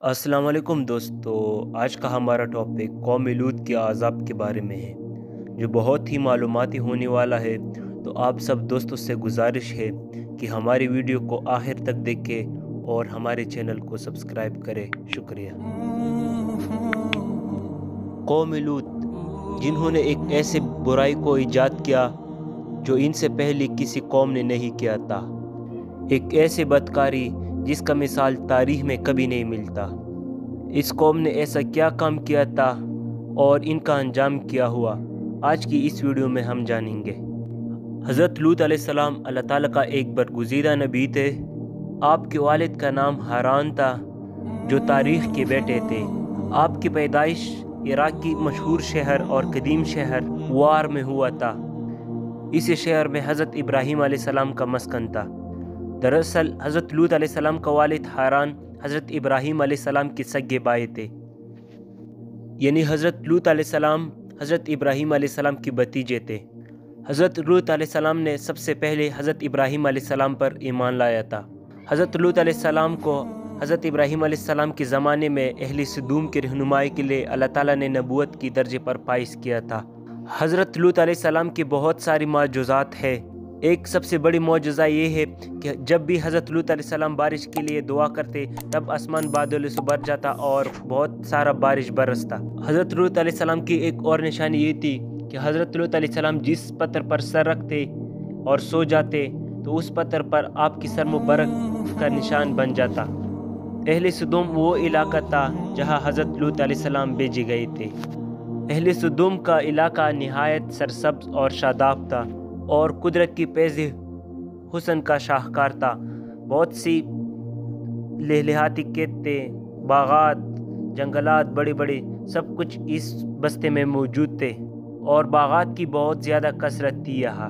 अस्सलाम वालेकुम दोस्तों। आज का हमारा टॉपिक कौम लूत के अज़ाब के बारे में है, जो बहुत ही मालूमाती होने वाला है। तो आप सब दोस्तों से गुजारिश है कि हमारी वीडियो को आखिर तक देखें और हमारे चैनल को सब्सक्राइब करें। शुक्रिया। कौम लूत, जिन्होंने एक ऐसे बुराई को ईजाद किया जो इनसे पहले किसी कौम ने नहीं किया था। एक ऐसे बदकारी जिसका मिसाल तारीख में कभी नहीं मिलता। इस कौम ने ऐसा क्या काम किया था और इनका अंजाम क्या हुआ, आज की इस वीडियो में हम जानेंगे। हज़रत लूत अलैहिस्सलाम अल्लाह ताला का एक बरगुज़ीदा नबी थे। आपके वालिद का नाम हारान था, जो तारीख के बेटे थे। आपकी पैदाइश इराक की मशहूर शहर और कदीम शहर वार में हुआ था। इस शहर में हज़रत इब्राहीम अलैहिस्सलाम का मस्कन था। दरअसल हज़रत लूत अलैहिस्सलाम का वालिद हारान हज़रत इब्राहीम अलैहिस्सलाम के सगे भाई थे, यानी हज़रत लूत अलैहिस्सलाम हज़रत इब्राहीम अलैहिस्सलाम के भतीजे थे। हज़रत लूत अलैहिस्सलाम ने सबसे पहले हज़रत इब्राहीम अलैहिस्सलाम पर ईमान लाया था। हज़रत लूत अलैहिस्सलाम को हज़रत इब्राहीम अलैहिस्सलाम के ज़माने में अहले सदूम की रहनुमाई के लिए अल्लाह ताला ने नबूवत की दर्जे पर फाइज किया था। हज़रत लूत अलैहिस्सलाम की बहुत सारी मौजूज़ात है। एक सबसे बड़ी मौजूज़ा ये है कि जब भी हज़रत लूत अलैहिस्सलाम बारिश के लिए दुआ करते तब आसमान बादलों से भर जाता और बहुत सारा बारिश बरसता। हज़रत लूत अलैहिस्सलाम की एक और निशानी ये थी कि हज़रत लूत अलैहिस्सलाम जिस पत्थर पर सर रखते और सो जाते तो उस पत्थर पर आपकी सर मुबारक का निशान बन जाता। अहले सदूम वो इलाका था जहाँ हज़रत लूत अलैहिस्सलाम भेजे गए थे। अहले सदूम का इलाका निहायत सरसब्ज और शादाब था और कुदरत की पैज़ हुस्न का शाहकार था। बहुत सी लहलहाती खेतें, बागात, जंगलात बड़े बड़े सब कुछ इस बस्ते में मौजूद थे और बागात की बहुत ज़्यादा कसरत थी। यहाँ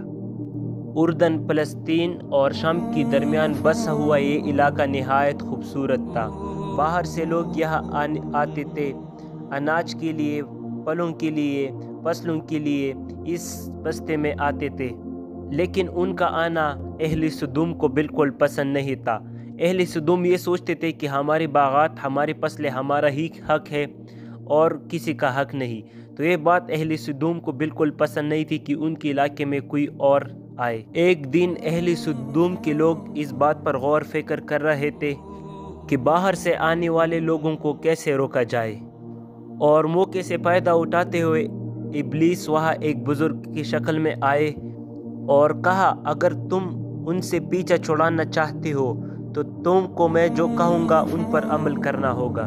उर्दन, फ़लस्तीन और शाम के दरमियान बसा हुआ ये इलाका निहायत खूबसूरत था। बाहर से लोग यहाँ आते थे अनाज के लिए, फलों के लिए, फसलों के लिए इस बस्ते में आते थे, लेकिन उनका आना अहले सदूम को बिल्कुल पसंद नहीं था। अहले सदूम ये सोचते थे कि हमारी बागात, हमारी फसलें हमारा ही हक है और किसी का हक नहीं। तो ये बात अहले सदूम को बिल्कुल पसंद नहीं थी कि उनके इलाके में कोई और आए। एक दिन अहले सदूम के लोग इस बात पर गौर फिक्र कर रहे थे कि बाहर से आने वाले लोगों को कैसे रोका जाए, और मौके से फ़ायदा उठाते हुए इब्लीस वहाँ एक बुज़ुर्ग की शक्ल में आए और कहा, अगर तुम उनसे पीछा छुड़ाना चाहते हो तो तुमको मैं जो कहूँगा उन पर अमल करना होगा।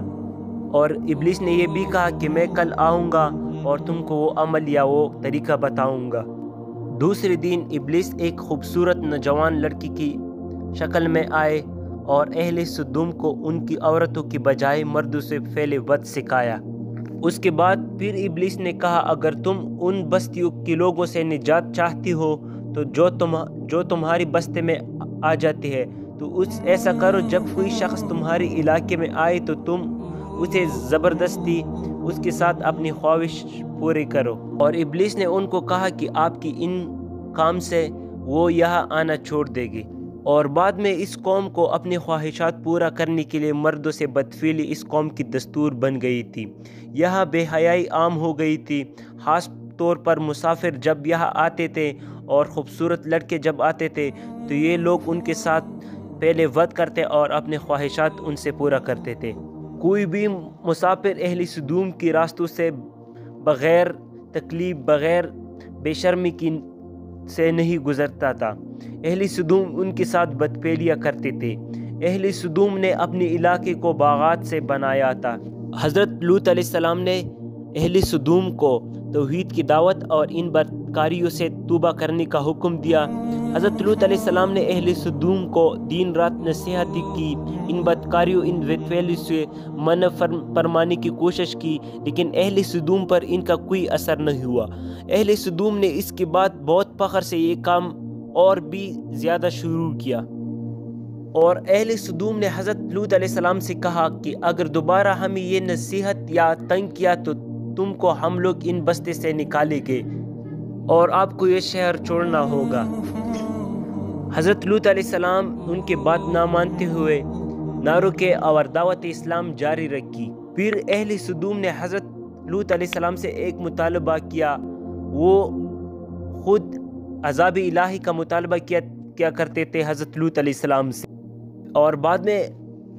और इब्लीस ने यह भी कहा कि मैं कल आऊँगा और तुमको वो अमल या वो तरीका बताऊँगा। दूसरे दिन इब्लीस एक खूबसूरत नौजवान लड़की की शक्ल में आए और अहले सदूम को उनकी औरतों की बजाय मर्दों से फैले वध सिखाया। उसके बाद फिर इब्लीस ने कहा, अगर तुम उन बस्तियों के लोगों से निजात चाहती हो तो जो तुम्हारी बस्ती में आ जाती है तो ऐसा करो, जब कोई शख्स तुम्हारे इलाके में आए तो तुम उसे ज़बरदस्ती उसके साथ अपनी ख्वाहिश पूरी करो। और इब्लीस ने उनको कहा कि आपकी इन काम से वो यहाँ आना छोड़ देगी। और बाद में इस कौम को अपनी ख्वाहिशात पूरा करने के लिए मर्दों से बदफीली इस कौम की दस्तूर बन गई थी। यहाँ बेहयाई आम हो गई थी। ख़ास तौर पर मुसाफिर जब यहाँ आते थे और ख़ूबसूरत लड़के जब आते थे तो ये लोग उनके साथ पहले वध करते और अपने ख्वाहिशात उनसे पूरा करते थे। कोई भी मुसाफिर अहले सदूम के रास्तों से बग़ैर तकलीफ़, बग़ैर बेशर्मी की से नहीं गुज़रता था। अहले सदूम उनके साथ बदफेलियाँ करते थे। अहले सदूम ने अपने इलाके को बागात से बनाया था। हज़रत लूत अलैहिस्सलाम ने अहले सदूम को तौहीद की दावत और इन बदकारियों से तौबा करने का हुक्म दिया। हज़रत लूत अलैहिस्सलाम ने अहले सदूम को दिन रात नसीहत की, इन बदकारियों, इन बदफेली से मन फरमाने की कोशिश की, लेकिन अहले सदूम पर इनका कोई असर नहीं हुआ। अहले सदूम ने इसके बाद बहुत फ़ख्र से ये काम और भी ज़्यादा शुरू किया और अहले सदूम ने हज़रत लूत अलैहिस्सलाम से कहा कि अगर दोबारा हमें ये नसीहत या तंग किया तो तुमको हम लोग इन बस्ते से निकालेंगे और आपको ये शहर छोड़ना होगा। हज़रत लूत अलैहिस्सलाम उनके बात ना मानते हुए نہ رکے اور دعوت اسلام جاری رکھی۔ پھر اہل سدوم نے حضرت لوط علیہ السلام سے ایک مطالبہ کیا، وہ خود عذاب الہی کا مطالبہ کیا کرتے تھے حضرت لوط علیہ السلام سے، اور بعد میں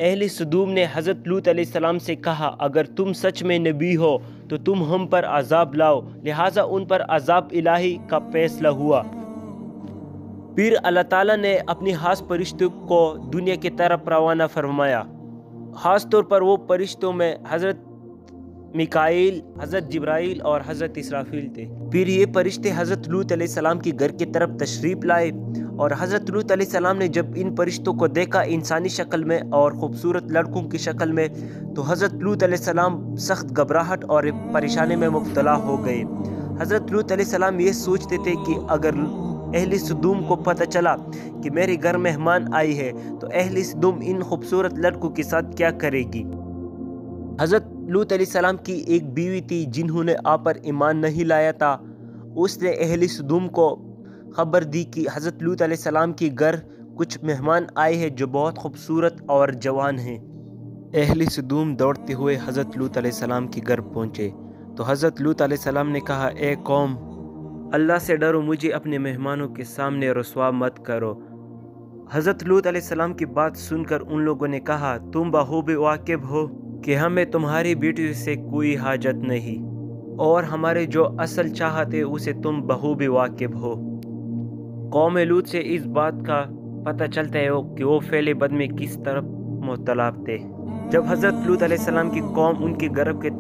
اہل سدوم نے حضرت لوط علیہ السلام سے کہا اگر تم سچ میں نبی ہو تو تم ہم پر عذاب لاؤ، لہٰذا ان پر عذاب الہی کا فیصلہ ہوا۔ پھر اللہ تعالیٰ نے اپنی خاص فرشتوں کو دنیا کی طرف روانہ فرمایا، خاص طور پر وہ فرشتوں میں حضرت میکائیل، حضرت جبرائیل اور حضرت اسرافیل تھے۔ پھر یہ فرشتے حضرت لوط علیہ السلام کی گھر کی طرف تشریف لائے، اور حضرت لوط علیہ السلام نے جب ان فرشتوں کو دیکھا انسانی شکل میں اور خوبصورت لڑکوں کی شکل میں، تو حضرت لوط علیہ السلام سخت گھبراہٹ اور پریشانی میں مبتلا ہو گئے۔ حضرت لوط علیہ السلام یہ سوچتے تھے کہ اگر اہل سدوم کو پتہ چلا کہ میرے گھر مہمان آئی ہے تو اہل سدوم ان خوبصورت لڑکوں کے ساتھ کیا کرے گی۔ حضرت لوط علیہ السلام کی ایک بیوی تھی جنہوں نے آپ پر ایمان نہیں لایا تھا، اس نے اہل سدوم کو خبر دی کہ حضرت لوط علیہ السلام کے گھر کچھ مہمان آئے ہیں جو بہت خوبصورت اور جوان ہیں۔ اہل سدوم دوڑتے ہوئے حضرت لوط علیہ السلام کے گھر پہنچے تو حضرت لوط علیہ السلام نے کہا اے قوم، اللہ سے ڈرو، مجھے اپنے مہمانوں کے سامنے رسوا مت کرو۔ حضرت لوط علیہ السلام کی بات سن کر ان لوگوں نے کہا تم بخوبی واقف ہو کہ ہمیں تمہاری بیٹی سے کوئی حاجت نہیں، اور ہمارے جو اصل چاہت ہے اسے تم بخوبی واقف ہو۔ قوم لوط سے اس بات کا پتہ چلتا ہے کہ وہ فعل بد میں کس طرف مبتلا تھے۔ جب حضرت لوط علیہ السلام کی قوم ان کے گھر کی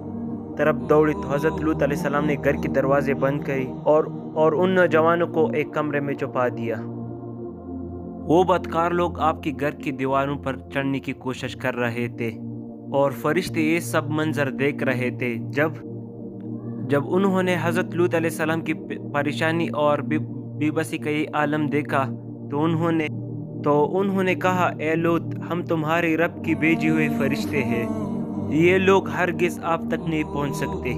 طرف دوڑی تو حضرت لوط علیہ السلام نے گھر کے دروازے بند کیے اور ان نوجوانوں کو ایک کمرے میں چھپا دیا۔ وہ بدکار لوگ آپ کے گھر کی دیواروں پر چڑھنے کی کوشش کر رہے تھے، اور فرشتے یہ سب منظر دیکھ رہے تھے۔ جب انہوں نے حضرت لوط علیہ السلام کی پریشانی اور بے بسی کا یہ عالم دیکھا تو انہوں نے کہا اے لوط، ہم تمہارے رب کی بھیجی ہوئے فرشتے ہیں، یہ لوگ ہرگز آپ تک نہیں پہنچ سکتے،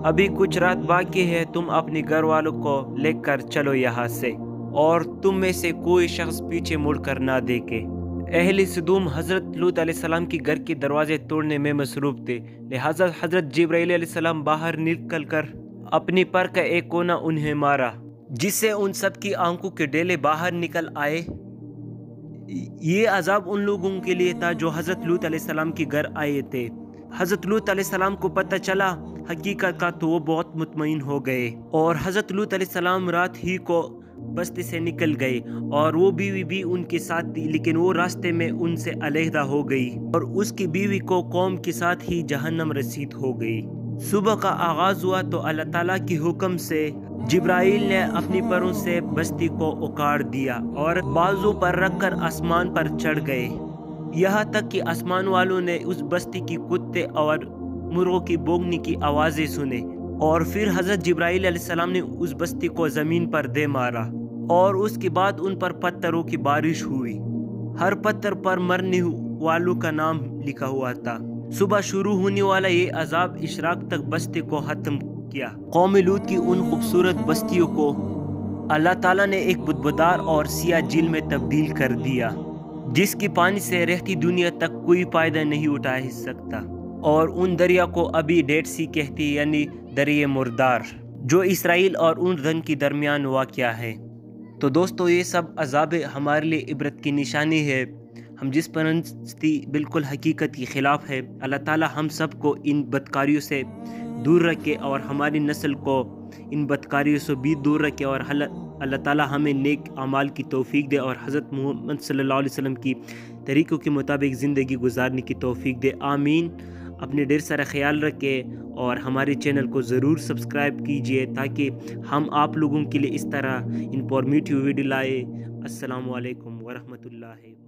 ابھی کچھ رات باقی ہے، تم اپنے گھر والوں کو لے کر چلو یہاں سے، اور تم میں سے کوئی شخص پیچھے مڑ کر نہ دیکھے۔ اہل سدوم حضرت لوط علیہ السلام کی گھر کے دروازے توڑنے میں مصروف تھے، لہٰذا حضرت جبرائیل علیہ السلام باہر نکل کر اپنی پر کا ایک کونا انہیں مارا، جس سے ان سب کی آنکھوں کے ڈیلے باہر نکل آئے۔ یہ عذاب ان لوگوں کے لیے تھا جو حضرت لوط علیہ السلام کے گھر آئے تھے۔ حضرت لوط علیہ السلام کو پتہ چلا حقیقت کا تو وہ بہت مطمئن ہو گئے، اور حضرت لوط علیہ السلام رات ہی کو بستی سے نکل گئے، اور وہ بیوی بھی ان کے ساتھ تھی، لیکن وہ راستے میں ان سے علیحدہ ہو گئی، اور اس کی بیوی کو قوم کے ساتھ ہی جہنم رسید ہو گئی۔ صبح کا آغاز ہوا تو اللہ تعالیٰ کے حکم سے جبرائیل نے اپنی پروں سے بستی کو اکاڑ دیا اور بازو پر رکھ کر آسمان پر چڑھ گئے، یہاں تک کہ آسمان والوں نے اس بستی کی کتے اور مرغوں کی بونگنے کی آوازیں سنے، اور پھر حضرت جبرائیل علیہ السلام نے اس بستی کو زمین پر دے مارا، اور اس کے بعد ان پر پتھروں کی بارش ہوئی، ہر پتھر پر مرنے والوں کا نام لکھا ہوا تھا۔ صبح شروع ہونے والا یہ عذاب اشراق تک بستی کو ختم کیا۔ قوم لوط کی ان خوبصورت بستیوں کو اللہ تعالیٰ نے ایک بدبودار اور سیاہ جھیل میں تبدیل کر دیا، جس کی پانی سے رہتی دنیا تک کوئی فائدہ نہیں اٹھا سکتا، اور ان دریا کو ابھی ڈیڈ سی کہتی، یعنی دریائے مردار، جو اسرائیل اور اردن کے درمیان واقع ہے۔ تو دوستو، یہ سب عذاب ہمارے لیے عبرت کی نشانی ہے۔ ہم جس پرستی بالکل حقیقت کے خلاف ہے، اللہ تعالیٰ ہم سب کو ان بدکاریوں سے دور رکھے اور ہماری نسل کو ان بدکاریوں سے بھی دور رکھے، اور اللہ تعالیٰ ہمیں نیک اعمال کی توفیق دے اور حضرت محمد صلی اللہ علیہ وسلم کی طریقوں کے مطابق زندگی گزارنے کی توفیق دے، آمین۔ اپنے ڈھیر سارا خیال رکھے اور ہمارے چینل کو ضرور سبسکرائب کیجئے تاکہ ہم آپ لوگوں کے لیے اس طرح انفارمیٹیو ویڈیو لائے۔ السلام علیکم ورحمۃ اللہ۔